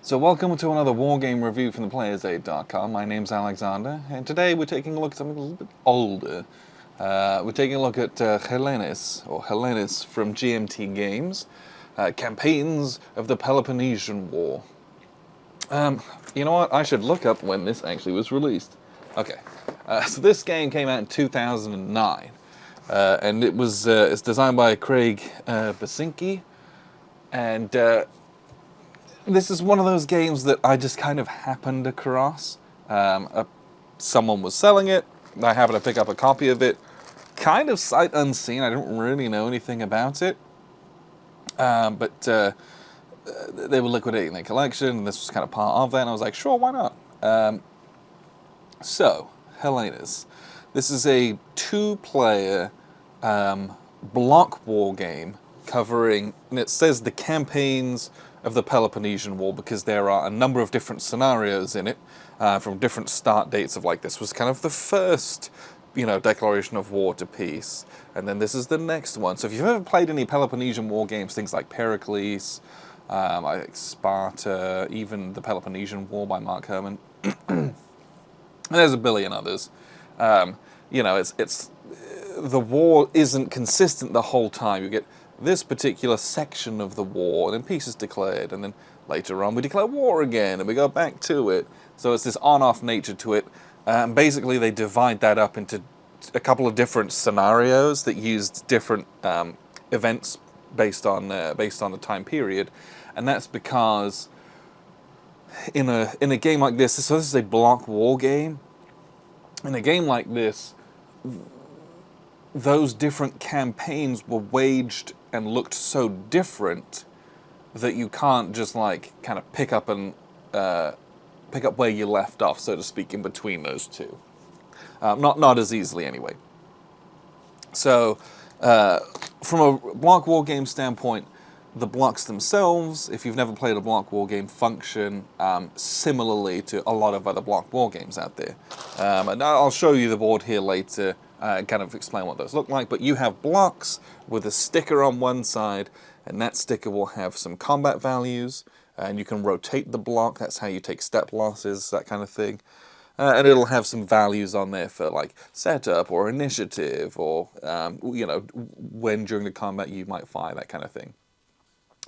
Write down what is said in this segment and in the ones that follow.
So welcome to another wargame review from theplayersaid.com. My name's Alexander, and today we're taking a look at something a little bit older. We're taking a look at Hellenes, or Hellenus from GMT Games, Campaigns of the Peloponnesian War. You know what? I should look up when this actually was released. Okay, so this game came out in 2009, and it's designed by Craig Basinski, and this is one of those games that I just kind of happened across. Someone was selling it, I happened to pick up a copy of it, kind of sight unseen. I don't really know anything about it, but they were liquidating their collection, and this was kind of part of that, and I was like, sure, why not? So, Hellenes. This is a two-player block war game covering, and it says the campaigns of the Peloponnesian War because there are a number of different scenarios in it from different start dates of like this was kind of the first, declaration of war to peace, and then this is the next one. So if you've ever played any Peloponnesian War games, things like Pericles, like Sparta, even the Peloponnesian War by Mark Herman, and there's a billion others. It's the war isn't consistent the whole time. You get this particular section of the war, and then peace is declared, and then later on we declare war again, and we go back to it. So it's this on-off nature to it. Basically, they divide that up into a couple of different scenarios that used different events based on the time period, and that's because in a game like this, so this is a block war game. In a game like this, those different campaigns were waged and looked so different that you can't just kind of pick up where you left off, so to speak, in between those two. Not as easily anyway. So from a block war game standpoint, the blocks themselves, if you've never played a block war game, function similarly to a lot of other block war games out there. And I'll show you the board here later, kind of explain what those look like. But you have blocks with a sticker on one side, and that sticker will have some combat values, and you can rotate the block. That's how you take step losses, that kind of thing. And it'll have some values on there for like setup or initiative, or when during the combat you might fire, that kind of thing.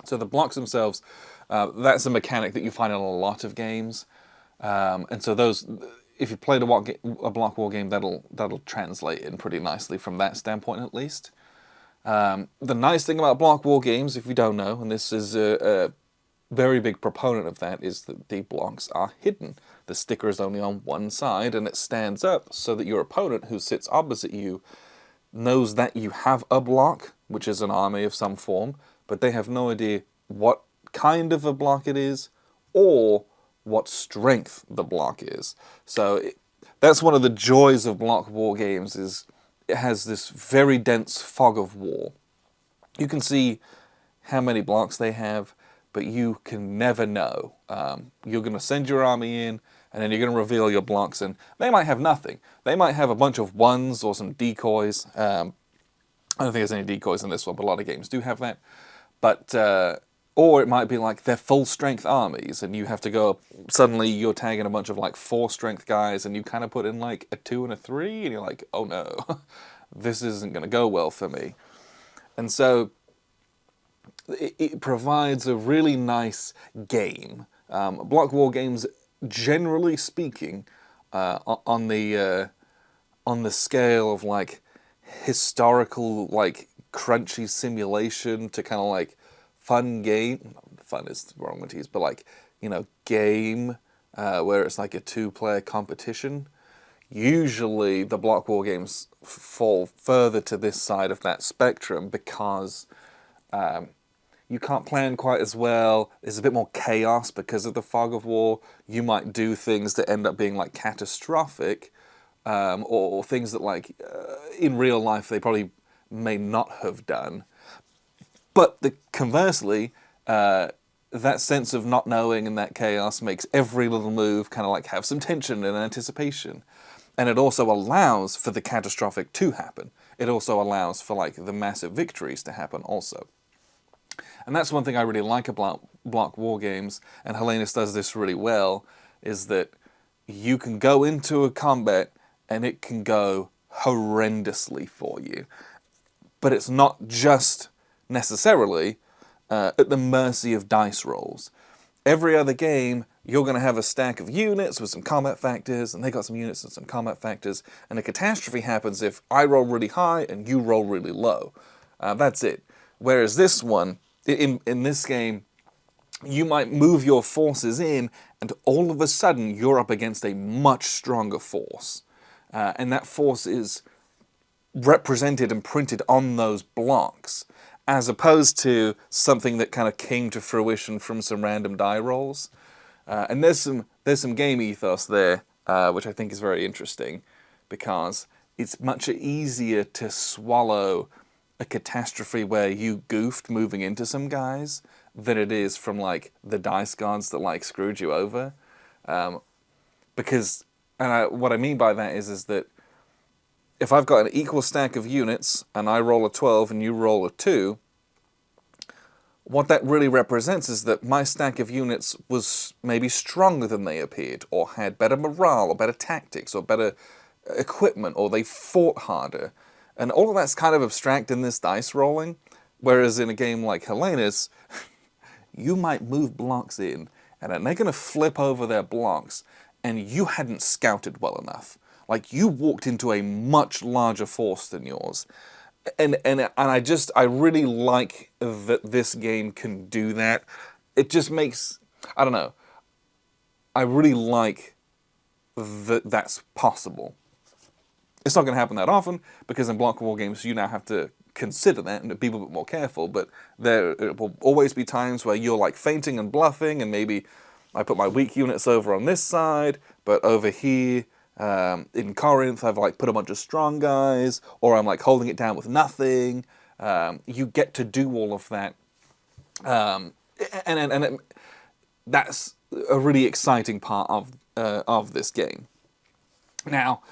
So the blocks themselves, that's a mechanic that you find in a lot of games, and so those, if you played a block war game, that'll translate in pretty nicely from that standpoint at least. The nice thing about block war games, if you don't know, and this is a very big proponent of that, is that the blocks are hidden. The sticker is only on one side, and it stands up so that your opponent, who sits opposite you, knows that you have a block, which is an army of some form, but they have no idea what kind of a block it is or what strength the block is. So that's one of the joys of block war games, is it has this very dense fog of war. You can see how many blocks they have, but you can never know. You're going to send your army in, and then you're going to reveal your blocks, and they might have nothing. They might have a bunch of ones or some decoys. I don't think there's any decoys in this one, but a lot of games do have that. But or it might be like they're full strength armies, and you have to go, suddenly you're tagging a bunch of like 4 strength guys, and you kind of put in like a 2 and a 3, and you're like, oh no, this isn't going to go well for me. And so it provides a really nice game. Block war games, generally speaking, on the scale of like historical, like crunchy simulation to kind of like fun game. Fun is the wrong one to use, but like game where it's like a 2-player competition. Usually, the block war games fall further to this side of that spectrum because you can't plan quite as well. There's a bit more chaos because of the fog of war. You might do things that end up being like catastrophic, or things that like in real life they probably may not have done. But conversely, that sense of not knowing and that chaos makes every little move kind of like have some tension and anticipation. And it also allows for the catastrophic to happen. It also allows for like the massive victories to happen also. And that's one thing I really like about block war games, and Hellenus does this really well, is that you can go into a combat and it can go horrendously for you. But it's not just necessarily at the mercy of dice rolls. Every other game, you're going to have a stack of units with some combat factors, and they got some units and some combat factors, and a catastrophe happens if I roll really high and you roll really low. That's it. Whereas this one, in this game, you might move your forces in, and all of a sudden you're up against a much stronger force. And that force is represented and printed on those blocks, as opposed to something that kind of came to fruition from some random die rolls. And there's some game ethos there, which I think is very interesting, because it's much easier to swallow a catastrophe where you goofed moving into some guys than it is from like the dice gods that like screwed you over. Because, what I mean by that is that if I've got an equal stack of units and I roll a 12 and you roll a 2, what that really represents is that my stack of units was maybe stronger than they appeared, or had better morale, or better tactics, or better equipment, or they fought harder. And all of that's kind of abstract in this dice rolling, whereas in a game like Hellenes, you might move blocks in, and then they're going to flip over their blocks, and you hadn't scouted well enough. Like, you walked into a much larger force than yours. And I really like that this game can do that. It just makes, I don't know, I really like that that's possible. It's not going to happen that often, because in block war games you now have to consider that and be a bit more careful, but there will always be times where you're like feinting and bluffing, and maybe I put my weak units over on this side, but over here, in Corinth, I've like put a bunch of strong guys, or I'm like holding it down with nothing. You get to do all of that, that's a really exciting part of this game. Now,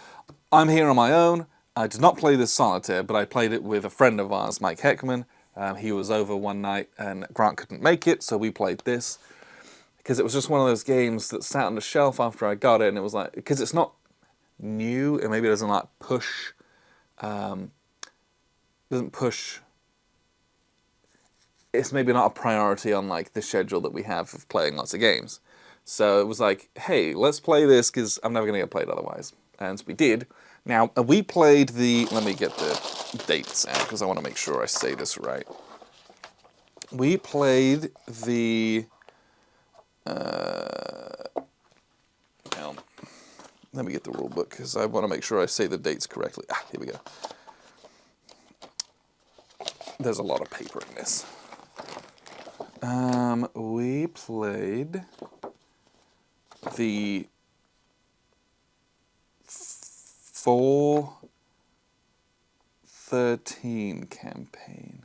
I'm here on my own. I did not play this solitaire, but I played it with a friend of ours, Mike Heckman. He was over one night, and Grant couldn't make it, so we played this. Because it was just one of those games that sat on the shelf after I got it, and it was like, because it's not new, and maybe it doesn't like push, it's maybe not a priority on like the schedule that we have of playing lots of games. So it was like, hey, let's play this, because I'm never going to get played otherwise. And so we did. Now, we played let me get the dates out, because I want to make sure I say this right. We played the, now, let me get the rule book, because I want to make sure I say the dates correctly. Here we go. There's a lot of paper in this. We played the 413 campaign.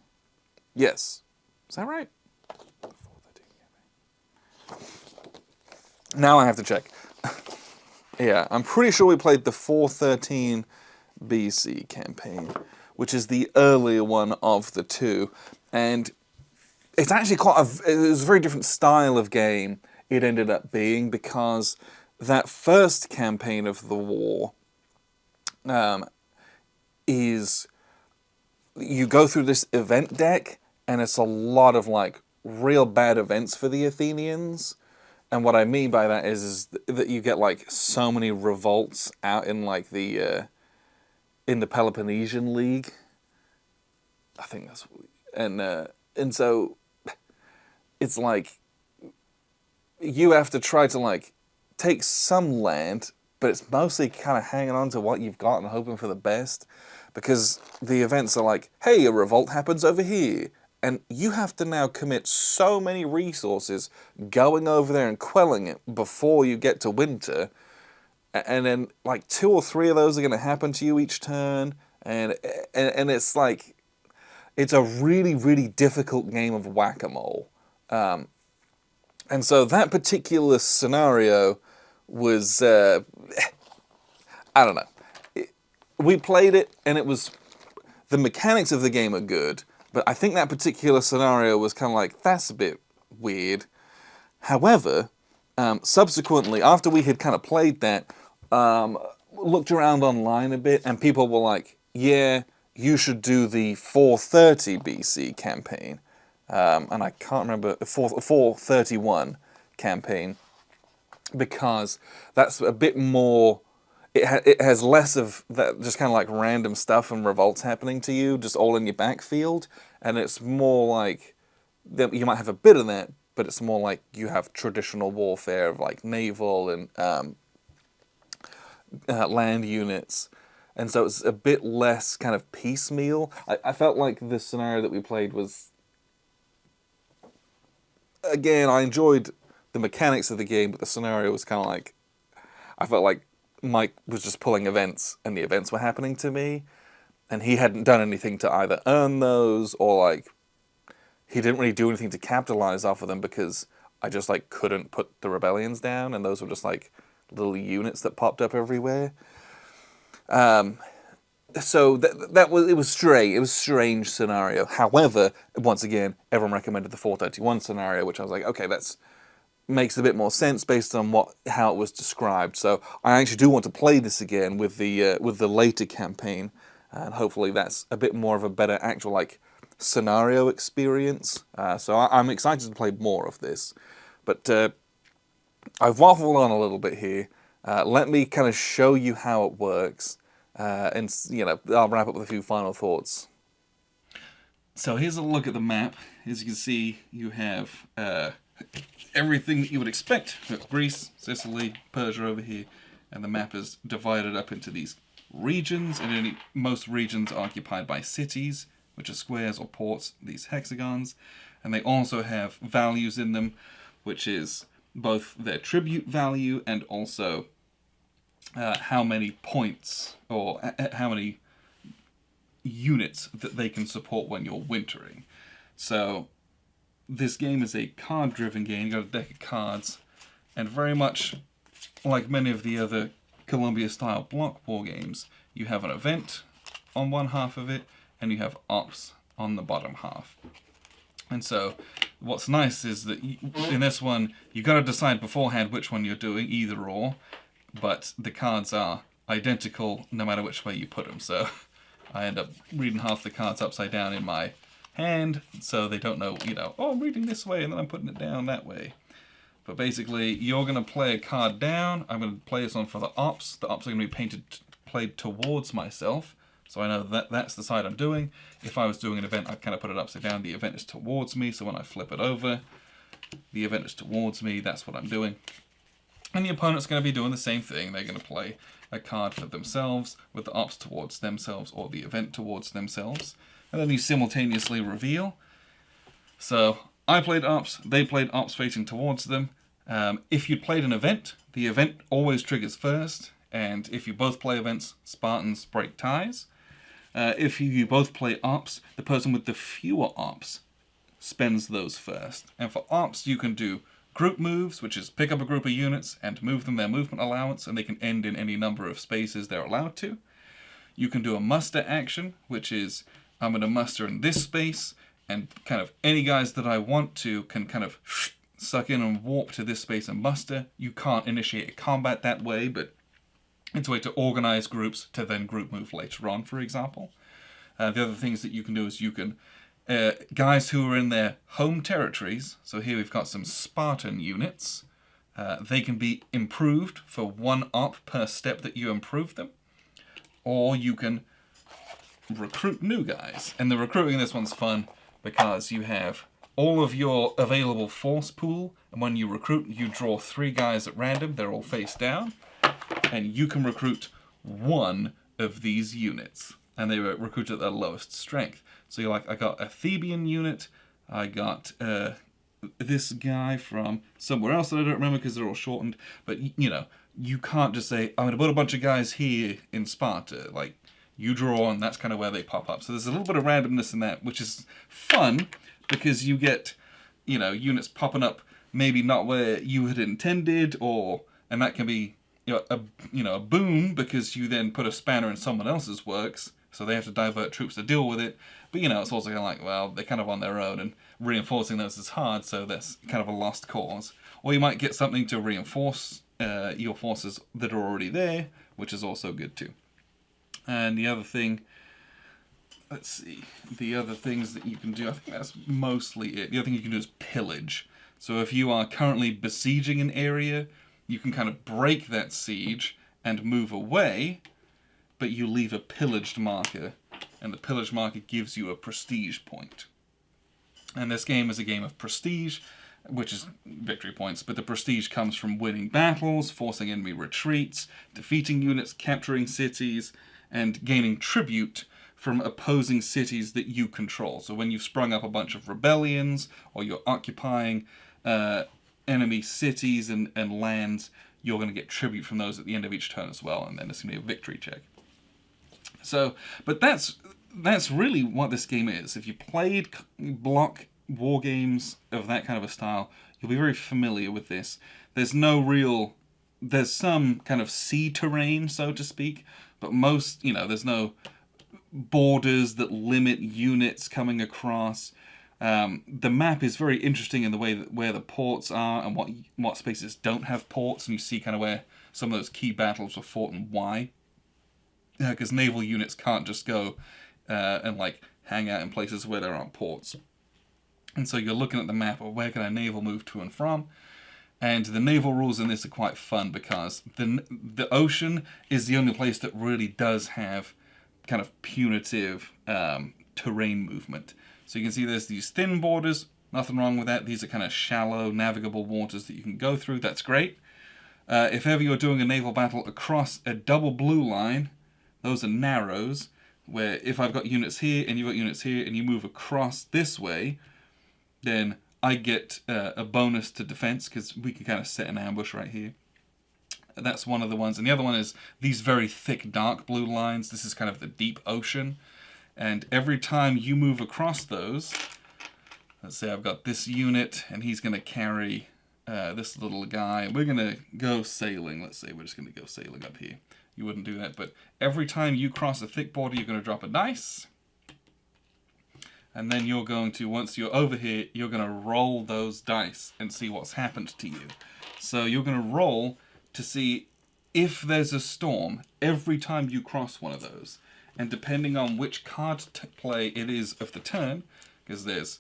Yes. Is that right? The 413 campaign. Now I have to check. Yeah, I'm pretty sure we played the 413 BC campaign, which is the earlier one of the two. And it's actually it was a very different style of game it ended up being, because that first campaign of the war is you go through this event deck, and it's a lot of like real bad events for the Athenians. And what I mean by that is that you get like so many revolts out in like in the Peloponnesian League. I think that's, and so it's like you have to try to like take some land, but it's mostly kind of hanging on to what you've got and hoping for the best, because the events are like, hey, a revolt happens over here, and you have to now commit so many resources going over there and quelling it before you get to winter, and then like 2 or 3 of those are going to happen to you each turn, and it's like, it's a really, really difficult game of whack-a-mole. And so that particular scenario was, I don't know. We played it, and it was, the mechanics of the game are good, but I think that particular scenario was kind of like, that's a bit weird. However, subsequently, after we had kind of played that, looked around online a bit, and people were like, yeah, you should do the 430 BC campaign. And I can't remember, 431 campaign, because that's a bit more. It has less of that, just kind of like random stuff and revolts happening to you, just all in your backfield, and it's more like you might have a bit of that, but it's more like you have traditional warfare of like naval and land units, and so it's a bit less kind of piecemeal. I felt like the scenario that we played was, again, I enjoyed the mechanics of the game, but the scenario was kind of like, I felt like Mike was just pulling events, and the events were happening to me, and he hadn't done anything to either earn those, or like, he didn't really do anything to capitalize off of them, because I just like couldn't put the rebellions down, and those were just like little units that popped up everywhere. So that was, it was strange. It was a strange scenario. However, once again, everyone recommended the 431 scenario, which I was like, okay, that's makes a bit more sense based on how it was described. So I actually do want to play this again with the later campaign, and hopefully that's a bit more of a better actual like scenario experience. So I'm excited to play more of this, but I've waffled on a little bit here. Let me kind of show you how it works, and I'll wrap up with a few final thoughts. So here's a look at the map. As you can see, you have everything that you would expect. Greece, Sicily, Persia over here, and the map is divided up into these regions, and most regions are occupied by cities, which are squares or ports, these hexagons, and they also have values in them, which is both their tribute value and also how many points or how many units that they can support when you're wintering. So this game is a card-driven game. You've got a deck of cards, and very much like many of the other Columbia-style block war games, you have an event on one half of it, and you have ops on the bottom half. And so what's nice is that in this one, you've got to decide beforehand which one you're doing, either or, but the cards are identical no matter which way you put them. So I end up reading half the cards upside down in my hand, so they don't know, oh, I'm reading this way and then I'm putting it down that way. But basically, you're going to play a card down. I'm going to play this one for the ops. The ops are going to be played towards myself, so I know that that's the side I'm doing. If I was doing an event, I'd kind of put it upside down. The event is towards me, so when I flip it over, the event is towards me. That's what I'm doing. And the opponent's going to be doing the same thing. They're going to play a card for themselves with the ops towards themselves or the event towards themselves. And then you simultaneously reveal. So I played ops, they played ops facing towards them. If you played an event, the event always triggers first. And if you both play events, Spartans break ties. If you both play ops, the person with the fewer ops spends those first. And for ops, you can do group moves, which is pick up a group of units and move them their movement allowance, and they can end in any number of spaces they're allowed to. You can do a muster action, which is I'm going to muster in this space, and kind of any guys that I want to can kind of suck in and warp to this space and muster. You can't initiate a combat that way, but it's a way to organize groups to then group move later on, for example. The other things that you can do is you can guys who are in their home territories, so here we've got some Spartan units, they can be improved for 1 op per step that you improve them, or you can recruit new guys. And the recruiting in this one's fun because you have all of your available force pool, and when you recruit, you draw 3 guys at random, they're all face down, and you can recruit 1 of these units, and they were recruited at their lowest strength. So you're like, I got a Theban unit, I got this guy from somewhere else that I don't remember because they're all shortened, but you can't just say, I'm going to put a bunch of guys here in Sparta. Like, you draw, and that's kind of where they pop up. So there's a little bit of randomness in that, which is fun because you get, units popping up maybe not where you had intended, and that can be, a boom because you then put a spanner in someone else's works. so they have to divert troops to deal with it. But, you know, it's also kind of like, well, they're kind of on their own, and reinforcing those is hard, so that's kind of a lost cause. Or you might get something to reinforce your forces that are already there, which is also good too. And the other thing, let's see, the other things that you can do, I think that's mostly it. The other thing you can do is pillage. So if you are currently besieging an area, you can kind of break that siege and move away, but you leave a pillaged marker, and the pillaged marker gives you a prestige point. And this game is a game of prestige, which is victory points, but the prestige comes from winning battles, forcing enemy retreats, defeating units, capturing cities, and gaining tribute from opposing cities that you control. So when you've sprung up a bunch of rebellions, or you're occupying enemy cities and lands, you're going to get tribute from those at the end of each turn as well, and then it's going to be a victory check. So, but that's really what this game is. If you played block war games of that kind of a style, you'll be very familiar with this. There's some kind of sea terrain, so to speak, but most, you know, there's no borders that limit units coming across. The map is very interesting in the way that where the ports are and what spaces don't have ports, and you see kind of where some of those key battles were fought and why. Because naval units can't just go and like hang out in places where there aren't ports. And so you're looking at the map of where can a naval move to and from. And the naval rules in this are quite fun because the ocean is the only place that really does have kind of punitive terrain movement. So you can see there's these thin borders, nothing wrong with that. These are kind of shallow, navigable waters that you can go through. That's great. If ever you're doing a naval battle across a double blue line, those are narrows, where if I've got units here and you've got units here and you move across this way, then I get a bonus to defense because we can kind of set an ambush right here. That's one of the ones. And the other one is these very thick dark blue lines. This is kind of the deep ocean. And every time you move across those, let's say I've got this unit and he's going to carry this little guy. We're going to go sailing. Let's say we're just going to go sailing up here. You wouldn't do that, but every time you cross a thick border, you're going to drop a dice. And then you're going to, once you're over here, you're going to roll those dice and see what's happened to you. So you're going to roll to see if there's a storm every time you cross one of those. And depending on which card play it is of the turn, because there's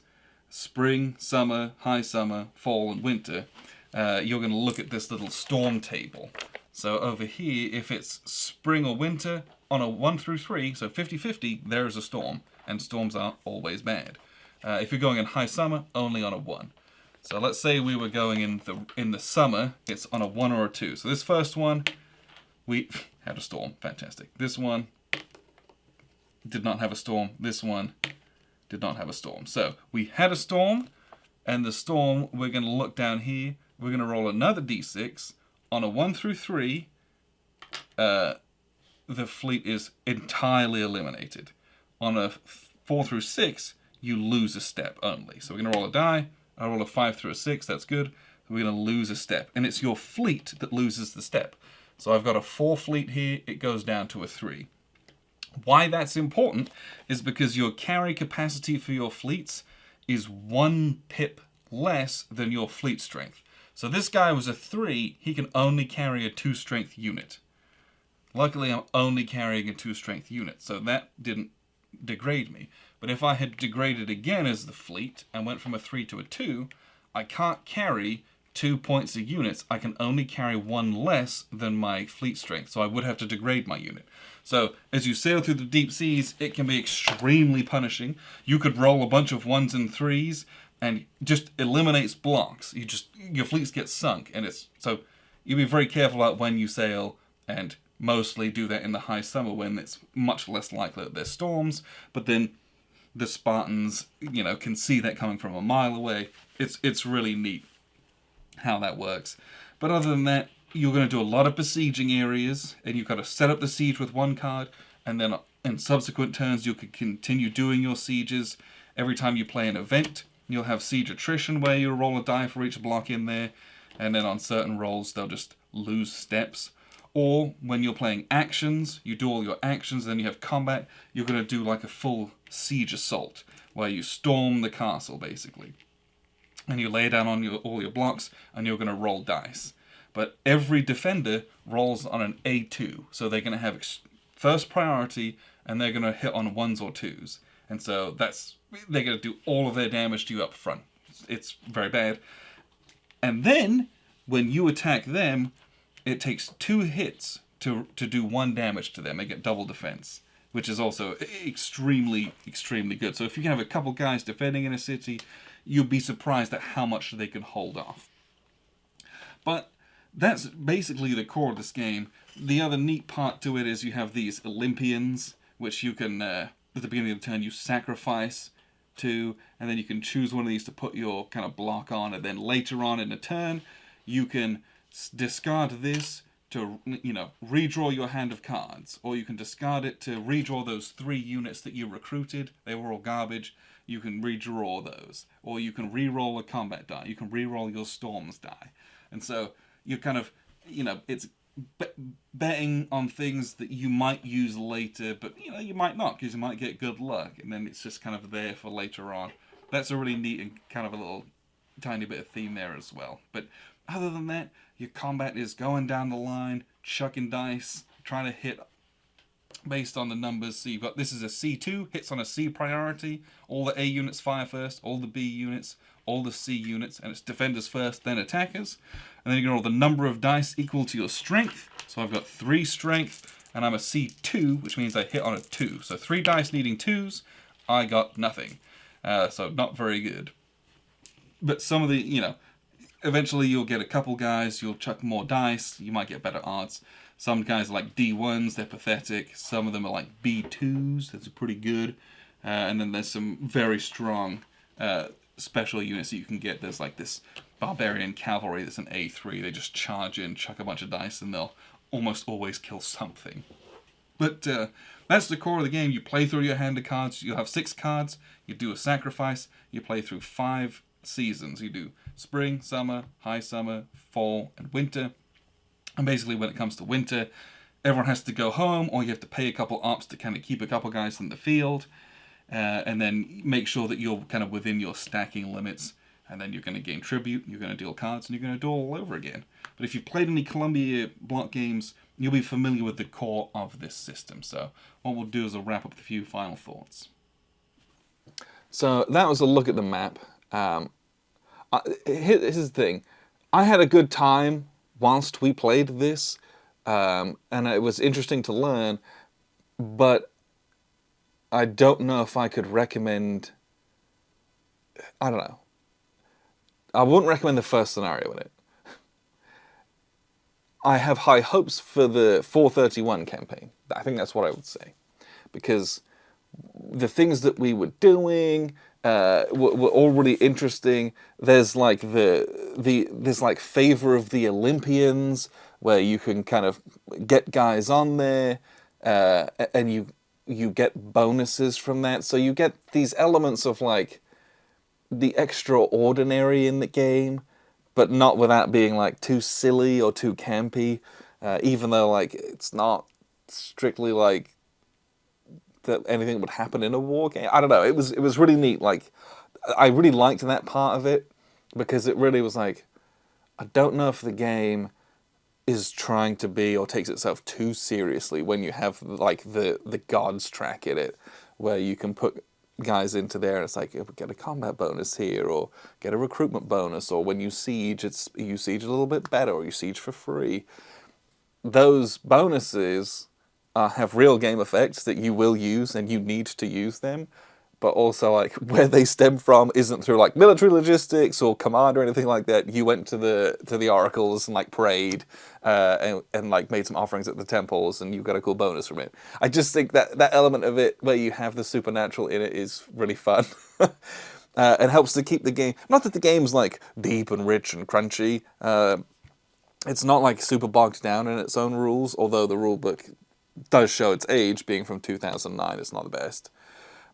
spring, summer, high summer, fall, and winter, you're going to look at this little storm table. So over here, if it's spring or winter, on a 1 through 3, so 50-50, there is a storm. And storms are always bad. If you're going in high summer, only on a 1. So let's say we were going in the summer, it's on a 1 or a 2. So this first one, we had a storm. Fantastic. This one did not have a storm. This one did not have a storm. So we had a storm, and the storm, we're going to look down here. We're going to roll another d6. On a 1 through 3, the fleet is entirely eliminated. On a 4 through 6, you lose a step only. So we're going to roll a die. I roll a 5 through a 6. That's good. We're going to lose a step. And it's your fleet that loses the step. So I've got a 4 fleet here. It goes down to a 3. Why that's important is because your carry capacity for your fleets is 1 pip less than your fleet strength. So this guy was a 3. He can only carry a 2 strength unit. Luckily, I'm only carrying a 2 strength unit. So that didn't degrade me. But if I had degraded again as the fleet and went from a 3 to a 2, I can't carry 2 points of units. I can only carry 1 less than my fleet strength, so I would have to degrade my unit. So as you sail through the deep seas, it can be extremely punishing. You could roll a bunch of 1s and 3s and just eliminates blocks. Your fleets get sunk, and so you be very careful about when you sail, and mostly do that in the high summer when it's much less likely that there's storms, but then the Spartans, can see that coming from a mile away. It's really neat how that works. But other than that, you're going to do a lot of besieging areas, and you've got to set up the siege with 1 card, and then in subsequent turns you can continue doing your sieges. Every time you play an event, you'll have siege attrition where you'll roll a die for each block in there, and then on certain rolls they'll just lose steps. Or when you're playing actions, you do all your actions, then you have combat, you're going to do like a full siege assault, where you storm the castle, basically. And you lay down on all your blocks, and you're going to roll dice. But every defender rolls on an A2, so they're going to have first priority, and they're going to hit on ones or twos. And so they're going to do all of their damage to you up front. It's very bad. And then, when you attack them, it takes 2 hits to do 1 damage to them. They get double defense, which is also extremely, extremely good. So if you can have a couple guys defending in a city, you'll be surprised at how much they can hold off. But that's basically the core of this game. The other neat part to it is you have these Olympians, which you can, at the beginning of the turn, you sacrifice to, and then you can choose one of these to put your kind of block on, and then later on in the turn, you can discard this to, redraw your hand of cards, or you can discard it to redraw those 3 units that you recruited. They were all garbage. You can redraw those, or you can re-roll a combat die. You can re-roll your storms die, and so you're kind of, it's betting on things that you might use later, but you might not, because you might get good luck, and then it's just kind of there for later on. That's a really neat and kind of a little tiny bit of theme there as well. But other than that, your combat is going down the line, chucking dice, trying to hit based on the numbers. So you've got, this is a C2, hits on a C priority. All the A units fire first, all the B units, all the C units, and it's defenders first, then attackers. And then you can roll the number of dice equal to your strength. So I've got 3 strength, and I'm a C2, which means I hit on a 2. So 3 dice needing 2s, I got nothing. So not very good. But some of the, eventually you'll get a couple guys, you'll chuck more dice, you might get better odds. Some guys are like D1s, they're pathetic. Some of them are like B2s, that's pretty good. And then there's some very strong special units that you can get. There's like this barbarian cavalry that's an A3. They just charge in, chuck a bunch of dice, and they'll almost always kill something. But that's the core of the game. You play through your hand of cards. You'll have 6 cards. You do a sacrifice. You play through 5 seasons. You do spring, summer, high summer, fall, and winter. And basically when it comes to winter, everyone has to go home, or you have to pay a couple ops to kind of keep a couple guys in the field. And then make sure that you're kind of within your stacking limits. And then you're going to gain tribute, you're going to deal cards, and you're going to do it all over again. But if you've played any Columbia block games, you'll be familiar with the core of this system. So what we'll do is we'll wrap up with a few final thoughts. So that was a look at the map. Here's the thing. I had a good time whilst we played this, and it was interesting to learn, but I don't know if I could recommend... I don't know. I wouldn't recommend the first scenario in it. I have high hopes for the 431 campaign. I think that's what I would say. Because the things that we were doing were all really interesting. There's like there's like favor of the Olympians, where you can kind of get guys on there, and you get bonuses from that. So you get these elements of like the extraordinary in the game, but not without being like too silly or too campy, even though like it's not strictly like that anything would happen in a war game. I don't know, it was really neat. Like, I really liked that part of it, because it really was like, I don't know if the game is trying to be or takes itself too seriously when you have like the gods track in it, where you can put guys into there and it's like, get a combat bonus here, or get a recruitment bonus, or when you siege, you siege a little bit better, or you siege for free. Those bonuses have real game effects that you will use, and you need to use them, but also like where they stem from isn't through like military logistics or command or anything like that. You went to the oracles and like prayed and like made some offerings at the temples, and you got a cool bonus from it. I just think that element of it where you have the supernatural in it is really fun. It helps to keep the game, not that the game's like deep and rich and crunchy. It's not like super bogged down in its own rules, although the rule book does show its age, being from 2009. It's not the best.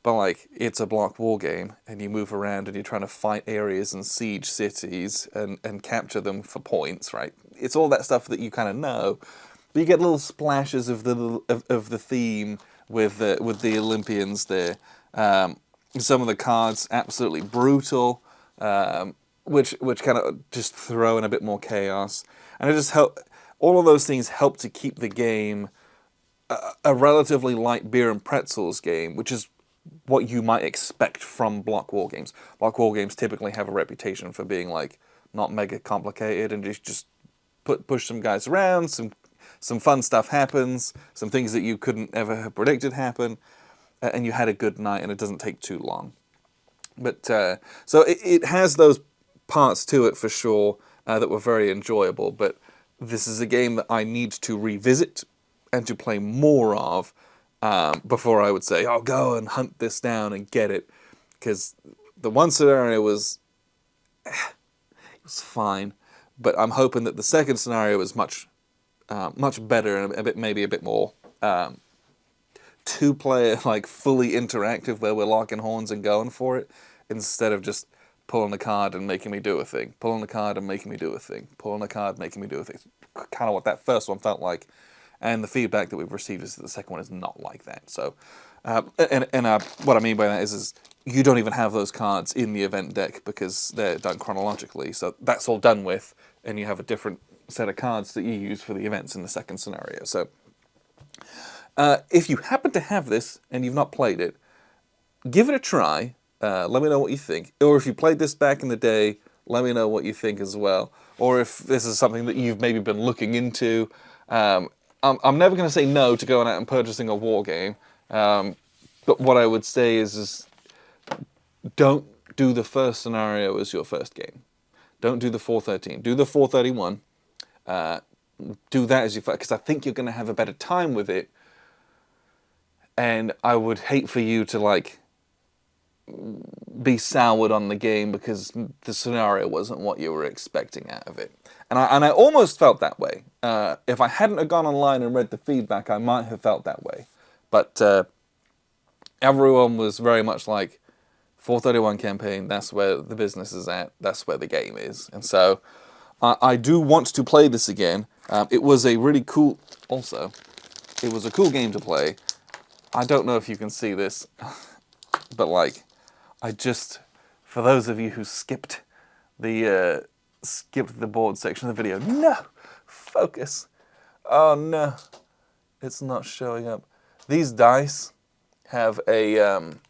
But like, it's a block war game, and you move around and you're trying to fight areas and siege cities and capture them for points, right? It's all that stuff that you kind of know, but you get little splashes of the theme with the Olympians there. Some of the cards absolutely brutal, which kind of just throw in a bit more chaos, and it just help. All of those things help to keep the game a relatively light beer and pretzels game, which is what you might expect from block war games. Block war games typically have a reputation for being like not mega complicated and just push some guys around, some fun stuff happens, some things that you couldn't ever have predicted happen, and you had a good night and it doesn't take too long. But so it has those parts to it for sure that were very enjoyable, but this is a game that I need to revisit and to play more of before I would say, oh, go and hunt this down and get it. Because the one scenario was fine, but I'm hoping that the second scenario is much better and maybe a bit more two-player, like fully interactive, where we're locking horns and going for it, instead of just pulling a card and making me do a thing, pulling a card and making me do a thing, pulling a card, making me do a thing. Kind of what that first one felt like. And the feedback that we've received is that the second one is not like that. So, what I mean by that is you don't even have those cards in the event deck because they're done chronologically. So that's all done with, and you have a different set of cards that you use for the events in the second scenario. So, if you happen to have this and you've not played it, give it a try. Let me know what you think. Or if you played this back in the day, let me know what you think as well. Or if this is something that you've maybe been looking into. I'm never going to say no to going out and purchasing a war game, but what I would say is don't do the first scenario as your first game. Don't do the 413. Do the 431. Do that as your first, because I think you're going to have a better time with it, and I would hate for you to like be soured on the game because the scenario wasn't what you were expecting out of it. And I almost felt that way. If I hadn't have gone online and read the feedback, I might have felt that way. But everyone was very much like, 431 campaign, that's where the business is at, that's where the game is. And so I do want to play this again. It was a really cool, also, it was a cool game to play. I don't know if you can see this, but like, for those of you who skipped the board section of the video, no, focus. Oh no, it's not showing up. These dice have they're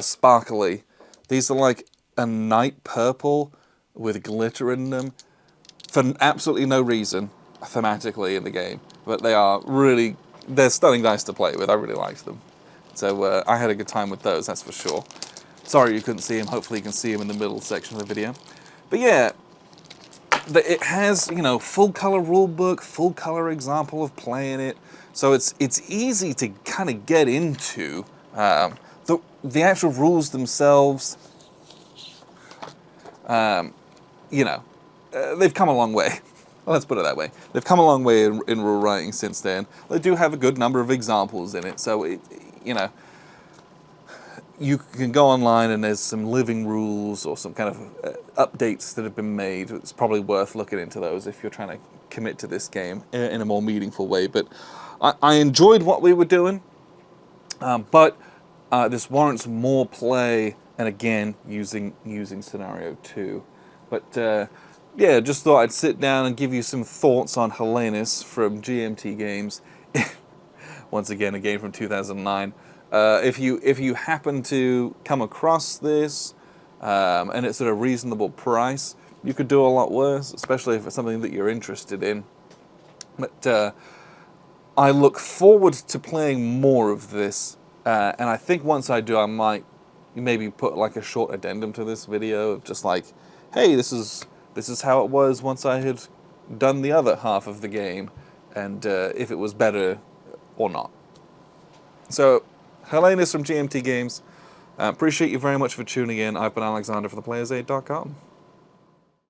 sparkly. These are like a night purple with glitter in them for absolutely no reason thematically in the game, but they're stunning dice to play with. I really liked them. So I had a good time with those, that's for sure. Sorry you couldn't see him. Hopefully you can see him in the middle section of the video. But yeah, it has, full color rulebook, full color example of playing it. So it's easy to kind of get into. The actual rules themselves, they've come a long way. Well, let's put it that way. They've come a long way in rule writing since then. They do have a good number of examples in it, so you can go online and there's some living rules or some kind of updates that have been made. It's probably worth looking into those if you're trying to commit to this game in a more meaningful way. But I enjoyed what we were doing, but this warrants more play, and again, using scenario 2. But yeah, just thought I'd sit down and give you some thoughts on Hellenus from GMT Games. Once again, a game from 2009. If you happen to come across this and it's at a reasonable price, you could do a lot worse, especially if it's something that you're interested in. But I look forward to playing more of this, and I think once I do, I might maybe put like a short addendum to this video of just like, hey, this is how it was once I had done the other half of the game, and if it was better or not. So, Hellenes from GMT Games. Appreciate you very much for tuning in. I've been Alexander from theplayersaid.com.